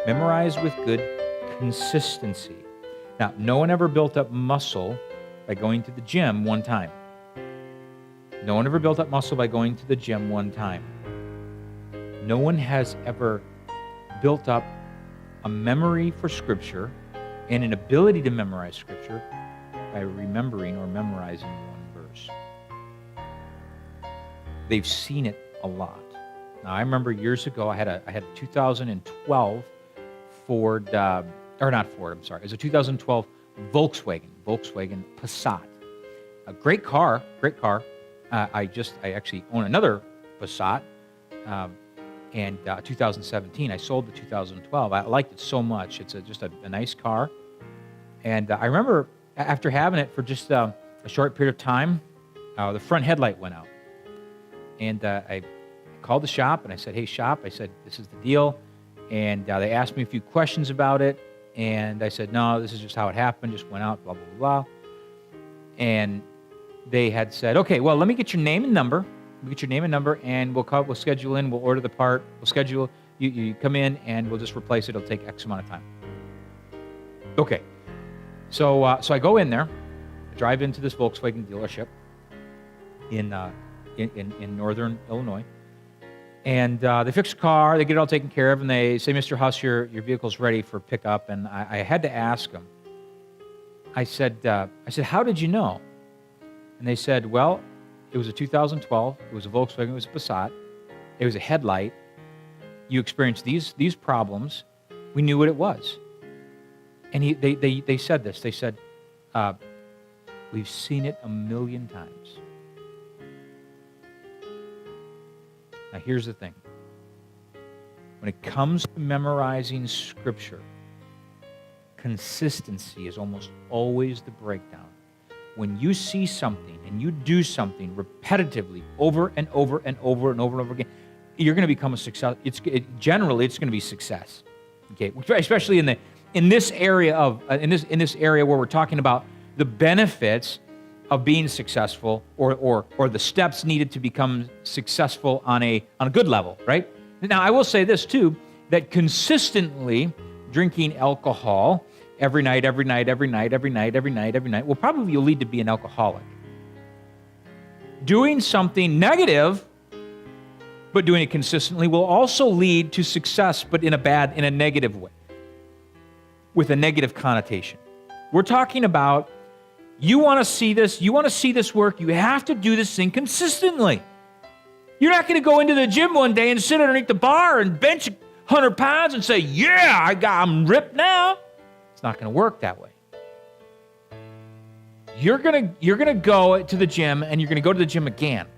Memorize with good consistency. Now, no one ever built up muscle by going to the gym one time. No one ever built up muscle by going to the gym one time. No one has ever built up a memory for Scripture and an ability to memorize Scripture by remembering or memorizing one verse. They've seen it a lot. Now, I remember years ago, I had a 2012 Ford, or not Ford, I'm sorry. It was a 2012 Volkswagen Passat. A great car. I actually own another Passat, and 2017. I sold the 2012. I liked it so much. It's just a nice car. And I remember after having it for just a short period of time, the front headlight went out. And I called the shop, and I said, hey, shop, I said, this is the deal. And they asked me a few questions about it. And I said, no, this is just how it happened. Just went out, blah, blah, blah. And they had said, okay, well, let me get your name and number. And we'll schedule in. We'll order the part. We'll schedule. You come in, and we'll just replace it. It'll take X amount of time. Okay. So I go in there. I drive into this Volkswagen dealership in northern Illinois. And they fix the car, they get it all taken care of, and they say, Mr. Huss, your vehicle's ready for pickup. And I had to ask them. I said, how did you know? And they said, well, it was a 2012, it was a Volkswagen, it was a Passat, it was a headlight. You experienced these problems. We knew what it was. And they said this. They said, we've seen it a million times. Now, here's the thing. When it comes to memorizing Scripture, consistency is almost always the breakdown. When you see something and you do something repetitively over and over and over and over and over again, you're going to become a success. Generally, it's going to be success. Okay, especially in this area where we're talking about the benefits of being successful, or the steps needed to become successful on a good level, right? Now, I will say this too, that consistently drinking alcohol every night will probably lead to be an alcoholic. Doing something negative, but doing it consistently, will also lead to success, but in a negative way, with a negative connotation. We're talking about, you want to see this work, you have to do this thing consistently. You're not going to go into the gym one day and sit underneath the bar and bench 100 pounds and say, yeah, I'm ripped now. It's not going to work that way. You're going to go to the gym, and you're going to go to the gym again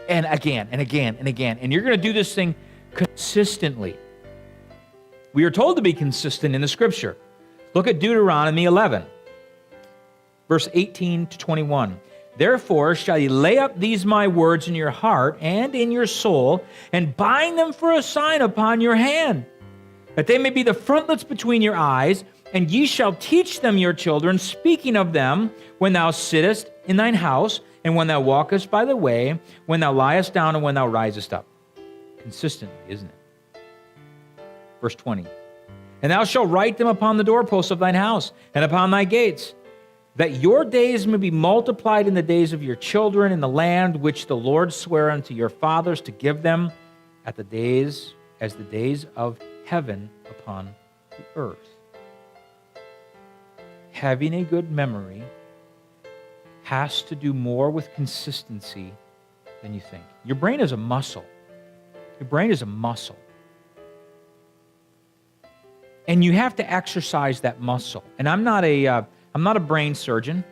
and again and again and again, and you're going to do this thing consistently. We are told to be consistent in the Scripture. Look at Deuteronomy 11. Verse 18 to 21. Therefore shall ye lay up these my words in your heart and in your soul, and bind them for a sign upon your hand, that they may be the frontlets between your eyes, and ye shall teach them your children, speaking of them when thou sittest in thine house, and when thou walkest by the way, when thou liest down, and when thou risest up. Consistently, isn't it? Verse 20. And thou shalt write them upon the doorposts of thine house, and upon thy gates, that your days may be multiplied in the days of your children in the land which the Lord sware unto your fathers to give them as the days of heaven upon the earth. Having a good memory has to do more with consistency than you think. Your brain is a muscle. And you have to exercise that muscle. And I'm not a brain surgeon,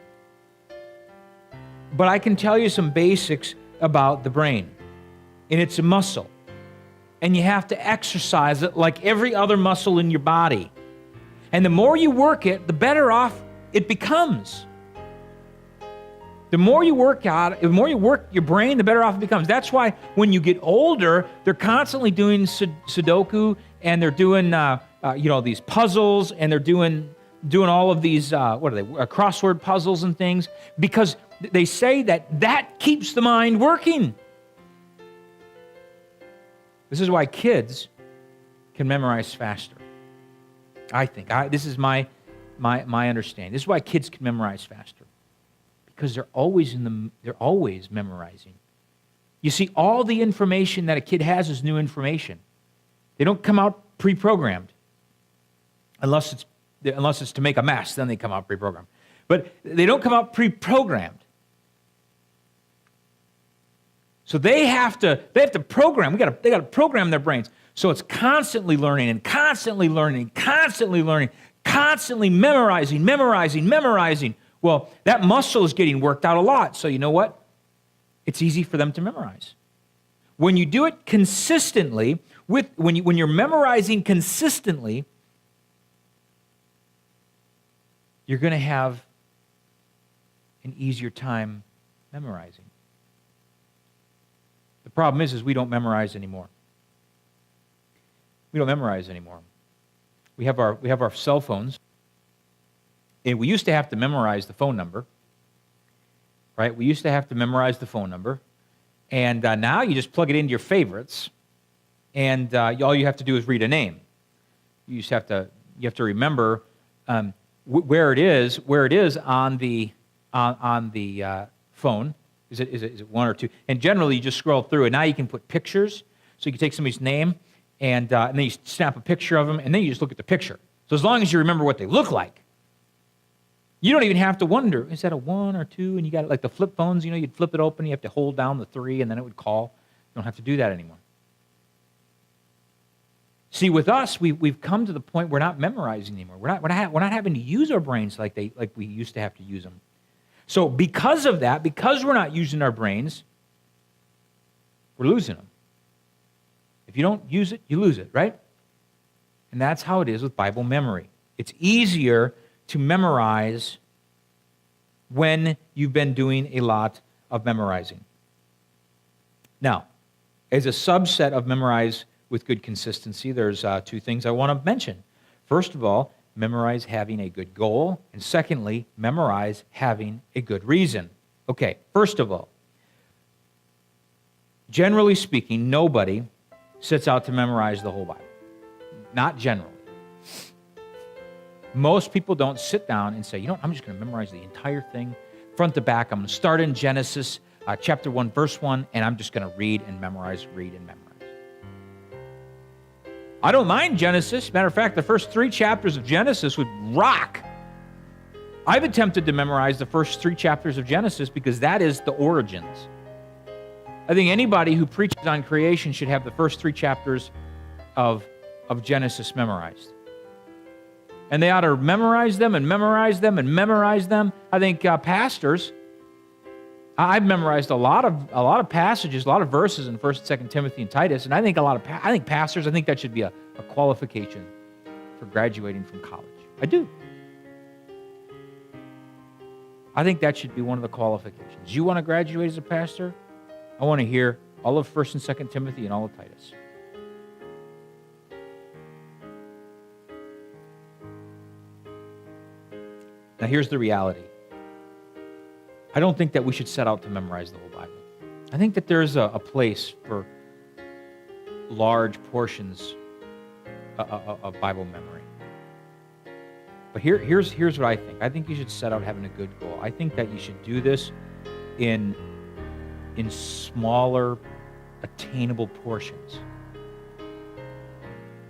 but I can tell you some basics about the brain. And it's a muscle. And you have to exercise it like every other muscle in your body. And the more you work it, the better off it becomes. The more you work your brain, the better off it becomes. That's why when you get older, they're constantly doing Sudoku, and they're doing these puzzles, and they're doing all of these crossword puzzles and things, because they say that keeps the mind working. This is why kids can memorize faster. I think. This is my understanding. This is why kids can memorize faster. Because they're always memorizing. You see, all the information that a kid has is new information. They don't come out pre-programmed. Unless it's to make a mess, then they come out pre-programmed. But they don't come out pre-programmed. So they have to program. They got to program their brains. So it's constantly learning and constantly learning, constantly learning, constantly memorizing. Well, that muscle is getting worked out a lot. So you know what? It's easy for them to memorize. When you do it consistently, when you're memorizing consistently, you're going to have an easier time memorizing. The problem is we don't memorize anymore. We don't memorize anymore. We have our cell phones, and we used to have to memorize the phone number, right? We used to have to memorize the phone number, and now you just plug it into your favorites, and all you have to do is read a name. You have to remember where it is on the phone. Is it one or two? And generally, you just scroll through, and now you can put pictures. So you can take somebody's name, and then you snap a picture of them, and then you just look at the picture. So as long as you remember what they look like, you don't even have to wonder, is that a 1 or 2? And you got like the flip phones, you'd flip it open, you have to hold down the 3, and then it would call. You don't have to do that anymore. See, with us, we've come to the point we're not memorizing anymore. We're not having to use our brains like we used to have to use them. So because of that, because we're not using our brains, we're losing them. If you don't use it, you lose it, right? And that's how it is with Bible memory. It's easier to memorize when you've been doing a lot of memorizing. Now, as a subset of memorize with good consistency, there's 2 things I want to mention. First of all, memorize having a good goal, and secondly, memorize having a good reason. Okay, first of all, generally speaking, nobody sets out to memorize the whole Bible. Not generally. Most people don't sit down and say, I'm just going to memorize the entire thing, front to back. I'm going to start in Genesis, chapter 1, verse 1, and I'm just going to read and memorize. I don't mind Genesis. Matter of fact, the first 3 chapters of Genesis would rock. I've attempted to memorize the first 3 chapters of Genesis because that is the origins. I think anybody who preaches on creation should have the first 3 chapters of Genesis memorized. And they ought to memorize them and memorize them and memorize them. I think pastors, I've memorized a lot of passages, a lot of verses in 1st and 2nd Timothy and Titus, and I think pastors, I think that should be a qualification for graduating from college. I do. I think that should be one of the qualifications. You want to graduate as a pastor? I want to hear all of 1st and 2nd Timothy and all of Titus. Now here's the reality. I don't think that we should set out to memorize the whole Bible. I think that there's a place for large portions of Bible memory. But here's what I think. I think you should set out having a good goal. I think that you should do this in smaller, attainable portions.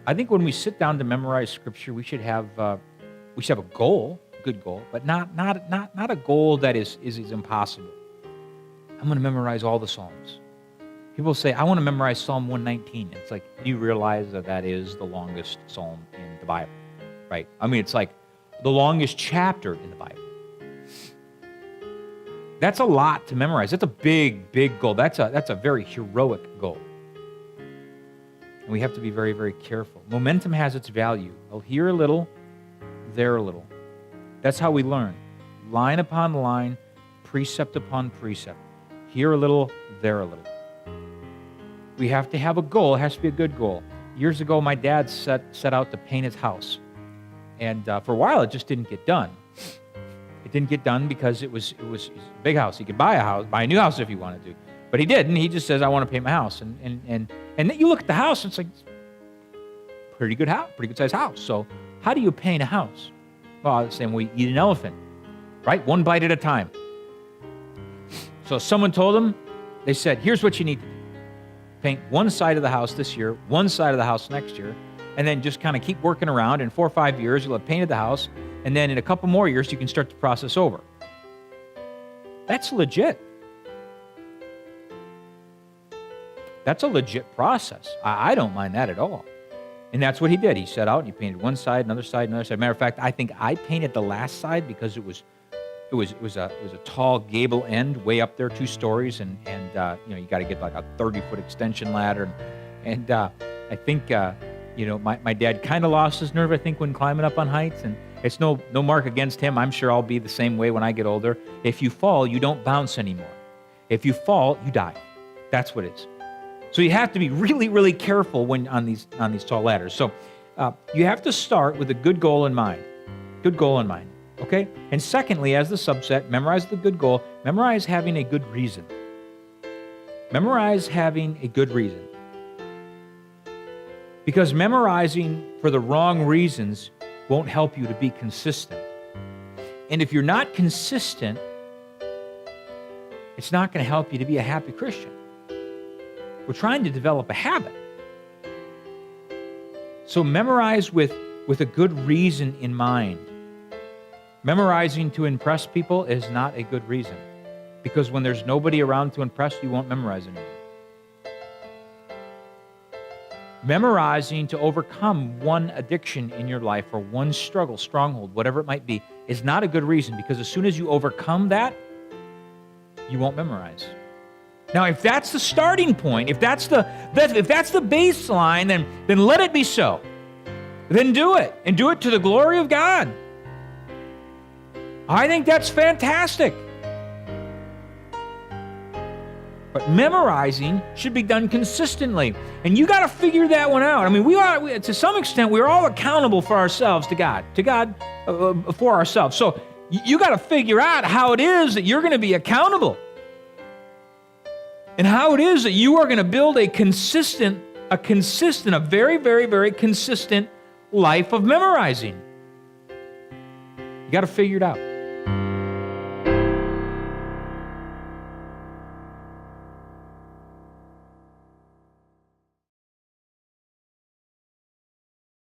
I think when we sit down to memorize Scripture, we should have a goal, a good goal, but not a goal that is impossible. I'm going to memorize all the Psalms. People say, I want to memorize Psalm 119. It's like, you realize that is the longest psalm in the Bible, right? I mean, it's like the longest chapter in the Bible. That's a lot to memorize. That's a big, big goal. That's a very heroic goal. And we have to be very, very careful. Momentum has its value. Well, here a little, there a little. That's how we learn. Line upon line, precept upon precept. Here a little, there a little. We have to have a goal. It has to be a good goal. Years ago, my dad set out to paint his house. And for a while, it just didn't get done. It didn't get done because it was a big house. He could buy a new house if he wanted to. But he didn't. He just says, I want to paint my house. And then you look at the house, and it's like, pretty good house, pretty good sized house. So how do you paint a house? Well, the same way you eat an elephant, right? One bite at a time. So someone told them, they said, here's what you need to do. Paint one side of the house this year, one side of the house next year, and then just kind of keep working around. In 4 or 5 years, you'll have painted the house, and then in a couple more years, you can start the process over. That's legit. That's a legit process. I don't mind that at all. And that's what he did. He set out and he painted one side, another side, another side. Matter of fact, I think I painted the last side because it was a tall gable end way up there, 2 stories, and you got to get like a 30-foot extension ladder, and I think my dad kind of lost his nerve, I think, when climbing up on heights, and it's no mark against him. I'm sure I'll be the same way when I get older. If you fall, you don't bounce anymore. If you fall, you die. That's what it is. So you have to be really, really careful when on these tall ladders. So you have to start with a good goal in mind. Good goal in mind. Okay? And secondly, as the subset, memorize the good goal. Memorize having a good reason. Memorize having a good reason. Because memorizing for the wrong reasons won't help you to be consistent. And if you're not consistent, it's not going to help you to be a happy Christian. We're trying to develop a habit. So memorize with a good reason in mind. Memorizing to impress people is not a good reason, because when there's nobody around to impress, you won't memorize anymore. Memorizing to overcome one addiction in your life or one struggle, stronghold, whatever it might be, is not a good reason, because as soon as you overcome that, you won't memorize. Now, if that's the starting point, if that's the baseline, then let it be so. Then do it, and do it to the glory of God. I think that's fantastic. But memorizing should be done consistently, and you got to figure that one out. I mean, to some extent, we're all accountable for ourselves to God, for ourselves. So you got to figure out how it is that you're going to be accountable, and how it is that you are going to build a very, very, very consistent life of memorizing. You got to figure it out.